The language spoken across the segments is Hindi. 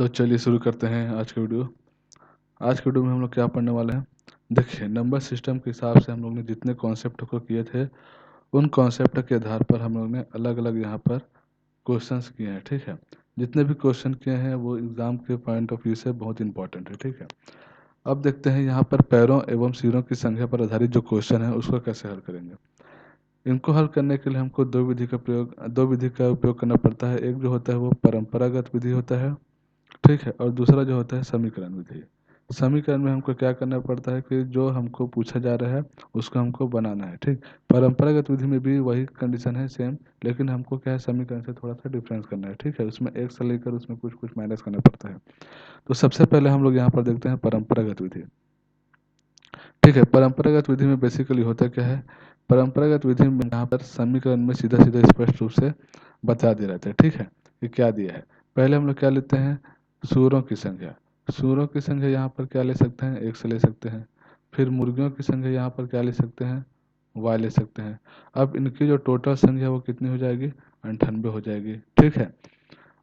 तो चलिए शुरू करते हैं आज की वीडियो। आज की वीडियो में हम लोग क्या पढ़ने वाले हैं, देखिए नंबर सिस्टम के हिसाब से हम लोग ने जितने कॉन्सेप्ट को किए थे उन कॉन्सेप्ट के आधार पर हम लोग ने अलग अलग यहाँ पर क्वेश्चंस किए हैं। ठीक है, जितने भी क्वेश्चन किए हैं वो एग्ज़ाम के पॉइंट ऑफ व्यू से बहुत इंपॉर्टेंट है। ठीक है, अब देखते हैं यहाँ पर पैरों एवं सिरों की संख्या पर आधारित जो क्वेश्चन है उसको कैसे हल करेंगे। इनको हल करने के लिए हमको दो विधि का उपयोग करना पड़ता है। एक जो होता है वो परंपरागत विधि होता है, ठीक है, और दूसरा जो होता है समीकरण विधि। समीकरण में हमको क्या करना पड़ता है कि जो हमको पूछा जा रहा है उसको हमको बनाना है। ठीक, परंपरागत विधि में भी वही कंडीशन है सेम, लेकिन हमको क्या है समीकरण से थोड़ा सा डिफरेंस करना है। ठीक है, उसमें एक से लेकर उसमें कुछ कुछ माइनस करना पड़ता है। तो सबसे पहले हम लोग यहाँ पर देखते हैं परंपरागत विधि। ठीक है, परंपरागत विधि में बेसिकली होता क्या है, परंपरागत विधि में यहाँ पर समीकरण में सीधा सीधा स्पष्ट रूप से बता दिया रहता है। ठीक है, कि क्या दिया है। पहले हम लोग क्या लेते हैं, सूरों की संख्या। सूरों की संख्या यहाँ पर क्या ले सकते हैं, एक से ले सकते हैं। फिर मुर्गियों की संख्या यहाँ पर क्या ले सकते हैं, वाई ले सकते हैं। अब इनकी जो टोटल संख्या वो कितनी हो जाएगी, 98 हो जाएगी। ठीक है,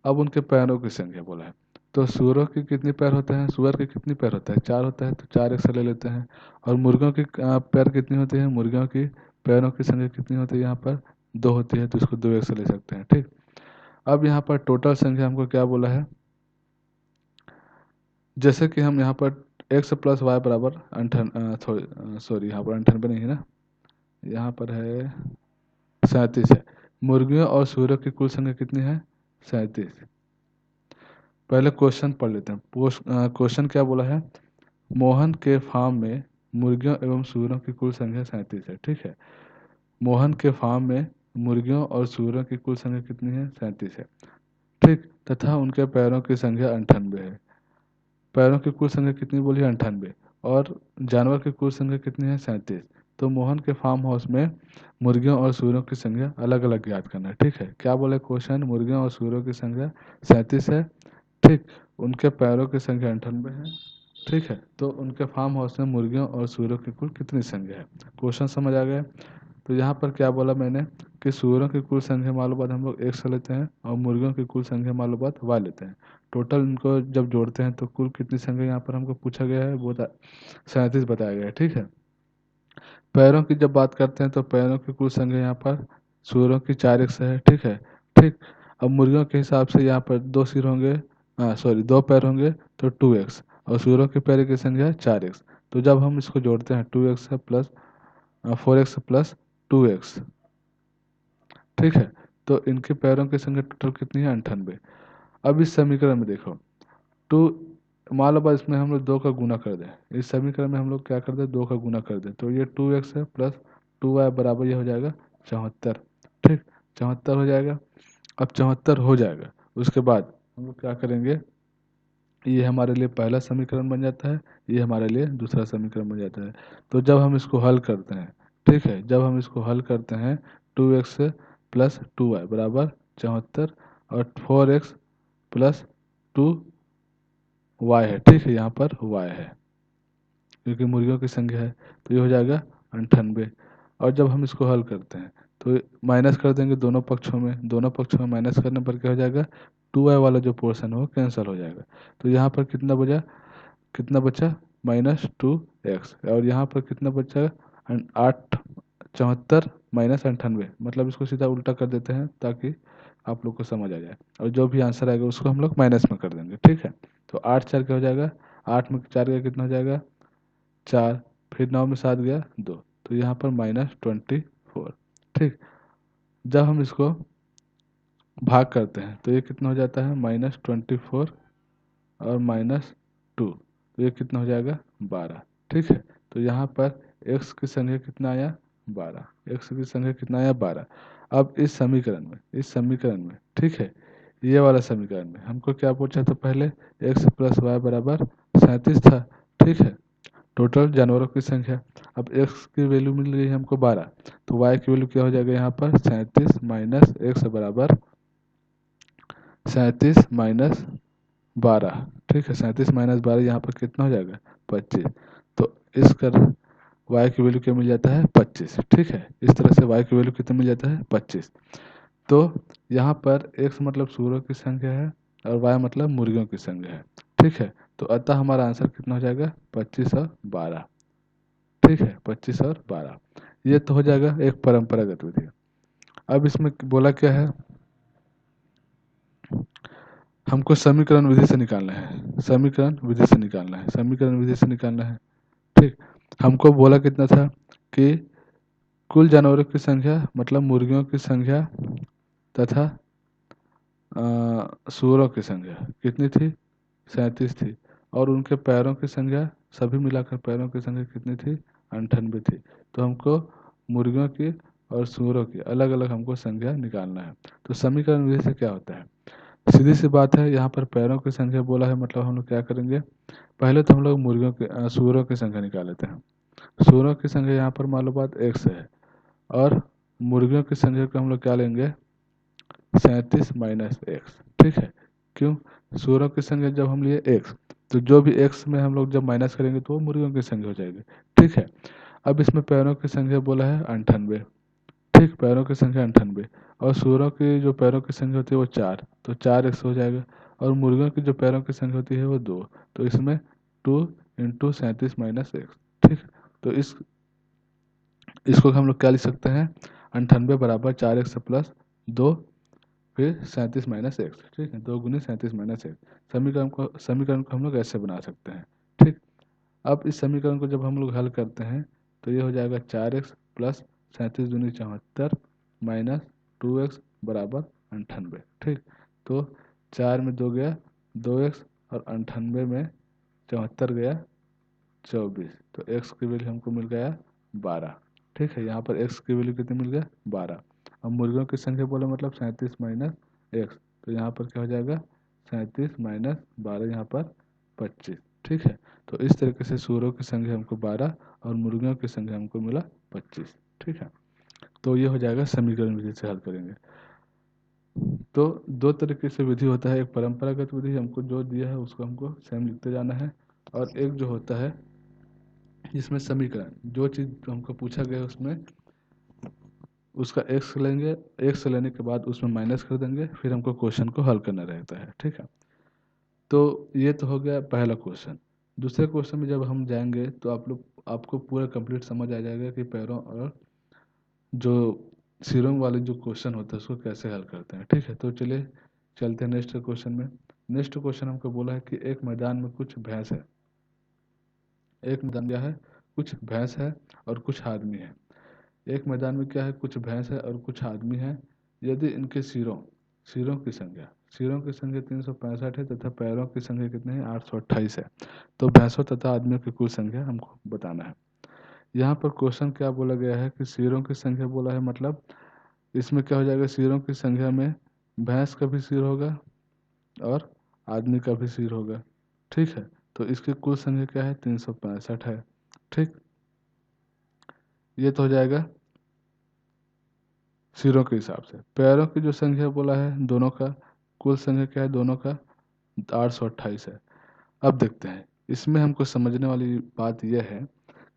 अब उनके पैरों की संख्या बोला है, तो सूअरों की कितनी पैर होते हैं, सूअर के कितनी पैर होता है, 4 होता है, तो 4 एक से ले लेते हैं। और मुर्गियों की पैर कितनी होती है, मुर्गियों की पैरों की संख्या कितनी होती है, यहाँ पर 2 होती है, तो इसको 2 एक से ले सकते हैं। ठीक, अब यहाँ पर टोटल संख्या हमको क्या बोला है, जैसे कि हम यहाँ पर एक्स प्लस वाई बराबर सॉरी यहाँ पर 98 नहीं है ना, यहाँ पर है 37 है। मुर्गियों और सूअरों की कुल संख्या कितनी है, 37। पहले क्वेश्चन पढ़ लेते हैं। क्वेश्चन क्या बोला है, मोहन के फार्म में मुर्गियों एवं सूअरों की कुल संख्या 37 है। ठीक है, मोहन के फार्म में मुर्गियों और सूअरों की कुल संख्या कितनी है, 37 है। ठीक, तथा उनके पैरों की संख्या 98 है। पैरों की कुल संख्या कितनी बोली है, 98, और जानवर की कुल संख्या कितनी है, 37। तो मोहन के फार्म हाउस में मुर्गियों और सूअरों की संख्या अलग अलग ज्ञात करना है। ठीक है, क्या बोले क्वेश्चन, मुर्गियों और सूअरों की संख्या 37 है। ठीक, उनके पैरों की संख्या 98 है। ठीक है, तो उनके फार्म हाउस में मुर्गियों और सूअरों की कुल कितनी संख्या है, क्वेश्चन समझ आ गया। तो यहाँ पर क्या बोला मैंने कि सूअरों की कुल संख्या मालूम बाद हम लोग एक से लेते हैं और मुर्गियों की कुल संख्या मालूम बाद वाई लेते हैं। टोटल इनको जब जोड़ते हैं तो कुल कितनी संख्या यहाँ पर हमको पूछा गया है, वो 37 बताया गया है। ठीक है, पैरों की जब बात करते हैं तो पैरों की कुल संख्या यहाँ पर सूअरों की 4 एक से है। ठीक है, ठीक, अब मुर्गियों के हिसाब से यहाँ पर 2 सिर होंगे, सॉरी 2 पैर होंगे, तो 2x, और सूअरों के पैर की संख्या 4x। तो जब हम इसको जोड़ते हैं 2x है प्लस 4x प्लस 2x। ठीक है, तो इनके पैरों की संख्या टोटल कितनी है, 98। अब इस समीकरण में देखो, टू मान लो बस इसमें हम लोग 2 का गुना कर दें, इस समीकरण में हम लोग क्या कर दें, 2 का गुना कर दें, तो ये 2x है प्लस 2y बराबर ये हो जाएगा 74। ठीक, 74 हो जाएगा। अब 74 हो जाएगा, उसके बाद हम लोग क्या करेंगे, ये हमारे लिए पहला समीकरण बन जाता है, ये हमारे लिए दूसरा समीकरण बन जाता है। तो जब हम इसको हल करते हैं, ठीक है, जब हम इसको हल करते हैं 2x प्लस 2y बराबर 74, और 4x प्लस 2y है। ठीक है, यहाँ पर y है क्योंकि मुर्गियों की संख्या है, तो ये हो जाएगा 98। और जब हम इसको हल करते हैं तो माइनस कर देंगे दोनों पक्षों में, दोनों पक्षों में माइनस करने पर क्या हो जाएगा, 2y वाला जो पोर्शन है वो कैंसिल हो जाएगा। तो यहाँ पर कितना बचा, -2x, और यहाँ पर कितना बचा, 8, 74 माइनस 98, मतलब इसको सीधा उल्टा कर देते हैं ताकि आप लोग को समझ आ जाए, और जो भी आंसर आएगा उसको हम लोग माइनस में कर देंगे। ठीक है, तो 8 4 क्या हो जाएगा, 8 में 4 गया कितना हो जाएगा, 4, फिर 9 में 7 गया 2, तो यहाँ पर -24। ठीक, जब हम इसको भाग करते हैं तो ये कितना हो जाता है, -24 और -2, तो ये कितना हो जाएगा, 12। ठीक है, तो यहाँ पर x की संख्या कितना आया, 12, x की संख्या कितना आया, 12। अब इस समीकरण में ठीक है, ये वाला समीकरण में हमको क्या पूछा था पहले, x प्लस वाई बराबर 37 था। ठीक है, टोटल जानवरों की संख्या। अब x की वैल्यू मिल गई हमको 12, तो y की वैल्यू क्या हो जाएगा, यहाँ पर 37 माइनस x बराबर 37 माइनस 12। ठीक है, 37 माइनस 12 यहाँ पर कितना हो जाएगा, 25। तो इस कर y की वैल्यू क्या मिल जाता है, 25। ठीक है, इस तरह से y की वैल्यू कितना मिल जाता है, 25। तो यहाँ पर x मतलब सूअरों की संख्या है और y मतलब मुर्गियों की संख्या है। ठीक है, तो अतः हमारा आंसर कितना हो जाएगा, 25 और 12। ठीक है, 25 और 12, ये तो हो जाएगा एक परंपरागत विधि। अब इसमें बोला क्या है, हमको समीकरण विधि से निकालना है, समीकरण विधि से निकालना है, समीकरण विधि से निकालना है। ठीक, हमको बोला कितना था कि कुल जानवरों की संख्या मतलब मुर्गियों की संख्या तथा सूअरों की संख्या कितनी थी, 37 थी, और उनके पैरों की संख्या सभी मिलाकर पैरों की संख्या कितनी थी, 98 थी। तो हमको मुर्गियों की और सूअरों की अलग अलग हमको संख्या निकालना है। तो समीकरण विधि से क्या होता है, सीधी सी बात है, यहाँ पर पैरों की संख्या बोला है, मतलब हम लोग क्या करेंगे, पहले तो हम लोग मुर्गियों के सूअरों की संख्या निकाल लेते हैं। सूअरों की संख्या यहाँ पर मान लो बात x है, और मुर्गियों की संख्या को हम लोग क्या लेंगे, 37 माइनस एक्स। ठीक है, क्यों, सूअरों की संख्या जब हम लिए x, तो जो भी x में हम लोग जब माइनस करेंगे तो वो मुर्गियों की संख्या हो जाएगी। ठीक है, अब इसमें पैरों की संख्या बोला है 98। ठीक, पैरों की संख्या 98, और सूअरों की जो पैरों की संख्या होती है वो 4, तो 4x हो जाएगा, और मुर्गियों की जो पैरों की संख्या होती है वो 2, तो इसमें 2 इंटू 37 माइनस एक्स। ठीक, तो इसको हम लोग क्या लिख सकते हैं, 98 बराबर 4x प्लस 2 फिर 37 माइनस एक्स। ठीक है, 2 गुनी 37 माइनस एक्स। समीकरण को हम लोग ऐसे बना सकते हैं। ठीक, अब इस समीकरण को जब हम लोग हल करते हैं तो ये हो जाएगा 4x प्लस 37 दूनी 74 माइनस 2x बराबर 98। ठीक, तो 4 में 2 गया 2x, और 98 में 74 गया 24, तो x की वैल्यू हमको मिल गया 12। ठीक है, यहाँ पर x की वैल्यू कितनी मिल गया, 12। अब मुर्गियों की संख्या बोला मतलब 37 माइनस एक्स, तो यहाँ पर क्या हो जाएगा, 37 माइनस 12, यहाँ पर 25। ठीक है, तो इस तरीके से सूअरों की संख्या हमको 12 और मुर्गियों की संख्या हमको मिला 25। ठीक है, तो ये हो जाएगा समीकरण विधि से हल करेंगे। तो दो तरीके से विधि होता है, एक परंपरागत विधि, हमको जो दिया है उसको हमको सेम लिखते जाना है, और एक जो होता है इसमें समीकरण, जो चीज़ हमको पूछा गया है उसमें उसका एक्स लेंगे, एक्स लेने के बाद उसमें माइनस कर देंगे, फिर हमको क्वेश्चन को हल करना रहता है। ठीक है, तो ये तो हो गया पहला क्वेश्चन। दूसरे क्वेश्चन में जब हम जाएंगे तो आपको पूरा कंप्लीट समझ आ जाएगा कि पैरों और जो सिरों वाले जो क्वेश्चन होता है उसको कैसे हल करते हैं। ठीक है, तो चलिए चलते हैं नेक्स्ट क्वेश्चन में। नेक्स्ट क्वेश्चन हमको बोला है कि एक मैदान में कुछ भैंस है, एक मैदान क्या है, कुछ भैंस है और कुछ आदमी है। एक मैदान में क्या है, कुछ भैंस है और कुछ आदमी है। यदि इनके सिरों की संख्या 365 है तथा पैरों की संख्या कितने हैं, 828 है, तो भैंसों तथा आदमियों की कुल संख्या हमको बताना है। यहाँ पर क्वेश्चन क्या बोला गया है कि सिरों की संख्या बोला है, मतलब इसमें क्या हो जाएगा, सिरों की संख्या में भैंस का भी सिर होगा और आदमी का भी सिर होगा। ठीक है, तो इसकी कुल संख्या क्या है, 365 है। ठीक, ये तो हो जाएगा सिरों के हिसाब से। पैरों की जो संख्या बोला है दोनों का, कुल संख्या क्या है दोनों का, 828 है। अब देखते हैं, इसमें हमको समझने वाली बात यह है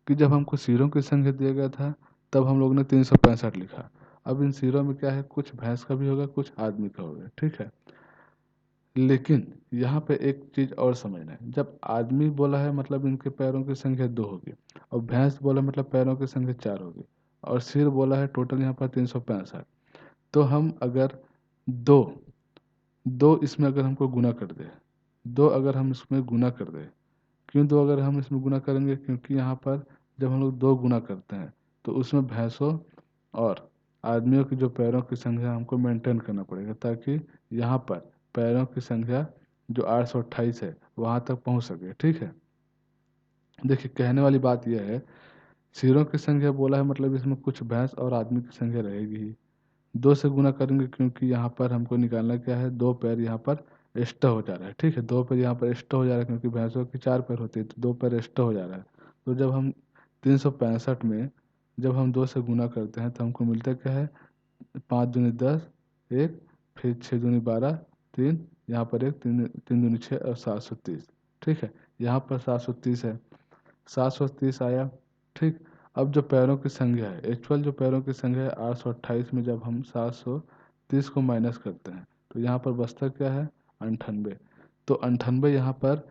कि जब हमको सिरों की संख्या दिया गया था तब हम लोग ने 365 लिखा। अब इन सिरों में क्या है, कुछ भैंस का भी होगा कुछ आदमी का होगा। ठीक है, लेकिन यहाँ पे एक चीज़ और समझना है, जब आदमी बोला है मतलब इनके पैरों की संख्या 2 होगी, और भैंस बोला मतलब पैरों की संख्या 4 होगी, और सिर बोला है टोटल यहाँ पर 365। तो हम अगर दो दो इसमें अगर हमको गुना कर दे, दो अगर हम इसमें गुना कर दे, क्यों दो अगर हम इसमें गुना करेंगे, क्योंकि यहाँ पर जब हम लोग दो गुना करते हैं तो उसमें भैंसों और आदमियों की जो पैरों की संख्या हमको मेंटेन करना पड़ेगा, ताकि यहाँ पर पैरों की संख्या जो 828 है वहाँ तक पहुँच सके। ठीक है, देखिए कहने वाली बात यह है, सिरों की संख्या बोला है मतलब इसमें कुछ भैंस और आदमी की संख्या रहेगी ही। 2 से गुना करेंगे क्योंकि यहाँ पर हमको निकालना क्या है, 2 पैर यहाँ पर एक्स्ट्रा हो जा रहा है। ठीक है, 2 पैर यहाँ पर एक्स्ट्रा हो जा रहा है क्योंकि भैंसों की 4 पैर होती है, तो 2 पैर एक्स्ट्रा हो जा रहा है। तो जब हम 365 में जब हम 2 से गुना करते हैं तो हमको मिलता क्या है, 5 दूनी 10, एक, फिर 6 दूनी 12, 3, यहाँ पर एक, 3 3 दूनी 6 और 730। ठीक है, यहाँ पर 730 है, 730 आया। ठीक, अब जो पैरों की संख्या है, एक्चुअल जो पैरों की संख्या है 828 में जब हम 730 को माइनस करते हैं तो यहाँ पर बचता क्या है, 98। तो 98 यहाँ पर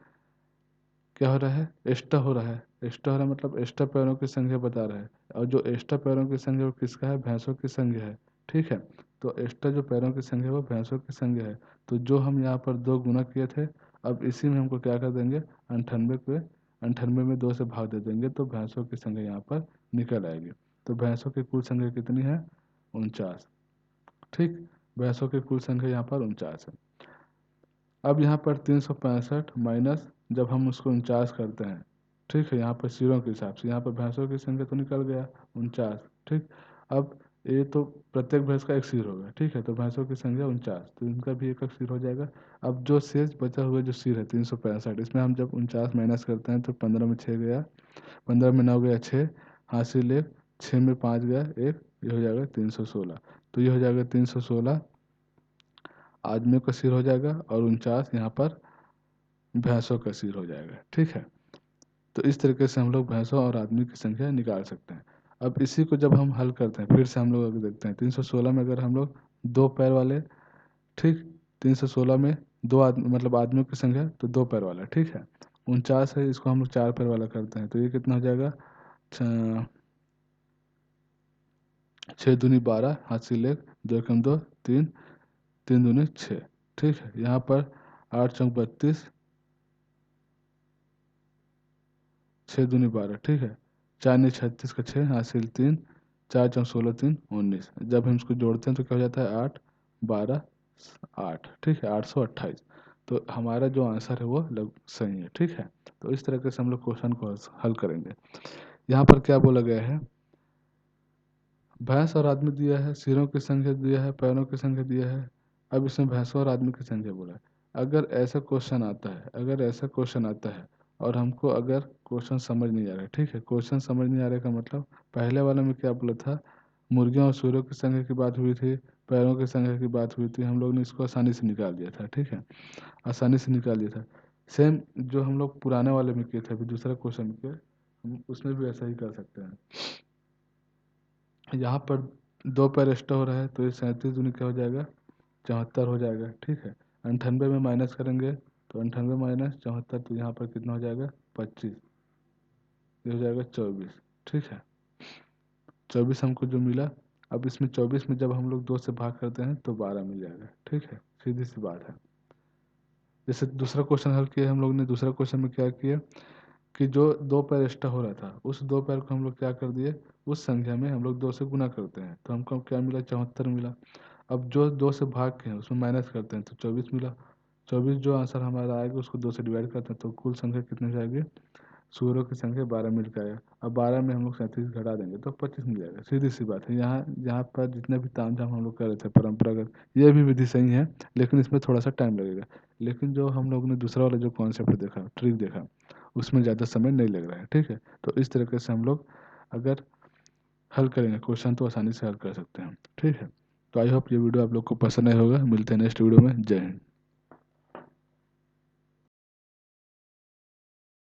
क्या हो रहा है, एक्स्ट्रा हो रहा है। एक्स्ट्रा हो रहा है मतलब एक्स्ट्रा पैरों की संख्या बता रहा है, और जो एक्स्ट्रा पैरों की संख्या वो किसका है, भैंसों की संख्या है। ठीक है, तो एक्स्ट्रा जो पैरों की संख्या है वो भैंसों की संख्या है। तो जो हम यहाँ पर 2 गुना किए थे, अब इसी में हमको क्या कर देंगे, 98 में 2 से भाग दे देंगे, तो भैंसों की संख्या यहाँ पर निकल आएगी। तो भैंसों की कुल संख्या कितनी है, 49। ठीक, भैंसों की कुल संख्या यहाँ पर 49 है। अब यहाँ पर 365 माइनस, जब हम उसको 49 करते हैं, ठीक है, यहाँ पर सिरों के हिसाब से, यहाँ पर भैंसों की संख्या तो निकल गया 49। ठीक, अब ये तो प्रत्येक भैंस का एक सिर होगा। ठीक है, तो भैंसों की संख्या 49, तो इनका भी एक एक सिर हो जाएगा। अब जो शेष बचा हुआ जो सिर है 365, इसमें हम जब 49 माइनस करते हैं तो 15 में 6 गया, 15 में 9 गया 6, हासिल 1, 6 में 5 गया 1, ये हो जाएगा 316। तो ये हो जाएगा 316 आदमियों का सिर हो जाएगा, और 49 यहाँ पर भैंसों का सिर हो जाएगा। ठीक है, तो इस तरीके से हम लोग भैंसों और आदमी की संख्या निकाल सकते हैं। अब इसी को जब हम हल करते हैं, फिर से हम लोग अगर देखते हैं 316 में अगर हम लोग 2 पैर वाले, ठीक, 316 में 2 आदमी मतलब आदमियों की संख्या तो 2 पैर वाला, ठीक है। 49 है, इसको हम लोग 4 पैर वाला करते हैं, तो ये कितना हो जाएगा, 6 दूनी 12, हासिल 1, 2 एकम 2, 3, 3 दूनी 6। ठीक है, यहाँ पर 8 चौक 32, 6 दूनी 12, ठीक है, 4 नहीं 36 का 6, हासिल 3, 4 चौक 16, 3 19। जब हम इसको जोड़ते हैं तो क्या हो जाता है, 8 12 8, ठीक है, 828। तो हमारा जो आंसर है वो लग सही है। ठीक है, तो इस तरीके से हम लोग क्वेश्चन को हल करेंगे। यहाँ पर क्या बोला गया है, भैंस और आदमी दिया है, सिरों की संख्या दिया है, पैरों की संख्या दिया है। अब इसमें भैंसों और आदमी की संख्या बोला है। अगर ऐसा क्वेश्चन आता है और हमको अगर क्वेश्चन समझ नहीं आ रहा है, ठीक है, क्वेश्चन समझ नहीं आ रहा है का मतलब, पहले वाले में क्या बोला था, मुर्गियों और सूरों की संख्या की बात हुई थी, पैरों की संख्या की बात हुई थी, हम लोग ने इसको आसानी से निकाल दिया था। ठीक है, आसानी से निकाल दिया था। सेम जो हम लोग पुराने वाले में किए थे, अभी दूसरा क्वेश्चन किए, हम उसमें भी ऐसा ही कर सकते हैं। यहाँ पर 2 पैर एक्स्ट्रा हो रहा है, तो ये 37 दूनी क्या हो जाएगा, 74 हो जाएगा। ठीक है, 98 में माइनस करेंगे तो 98 माइनस 74, तो यहाँ पर कितना हो जाएगा, 25, ये हो जाएगा 24। ठीक है, 24 हमको जो मिला, अब इसमें 24 में जब हम लोग 2 से भाग करते हैं तो 12 मिल जाएगा। ठीक है, सीधी सी बात है। जैसे दूसरा क्वेश्चन हल किया हम लोग ने, दूसरा क्वेश्चन में क्या किया कि जो 2 पैर एक्स्ट्रा हो रहा था, उस 2 पैर को हम लोग क्या कर दिए, उस संख्या में हम लोग 2 से गुना करते हैं, तो हमको क्या मिला, 74 मिला। अब जो 2 से भाग के हैं उसमें माइनस करते हैं तो 24 मिला। 24 जो आंसर हमारा आएगा उसको 2 से डिवाइड करते हैं तो कुल संख्या कितनी हो जाएगी, सूरों की संख्या 12 मिल के आएगा। अब 12 में हम लोग 37 घटा देंगे तो 25 मिल जाएगा। सीधी सी बात है। यहाँ यहाँ पर जितने भी तामझाम हम लोग कर रहे थे परंपरागत, ये भी विधि सही है, लेकिन इसमें थोड़ा सा टाइम लगेगा। लेकिन जो हम लोग ने दूसरा वाला जो कॉन्सेप्ट देखा, ट्रिक देखा, उसमें ज़्यादा समय नहीं लग रहा है। ठीक है, तो इस तरीके से हम लोग अगर हल करेंगे क्वेश्चन तो आसानी से हल कर सकते हैं। ठीक है, तो आई होप ये वीडियो आप लोग को पसंद आया होगा। मिलते हैं नेक्स्ट वीडियो में। जय हिंद।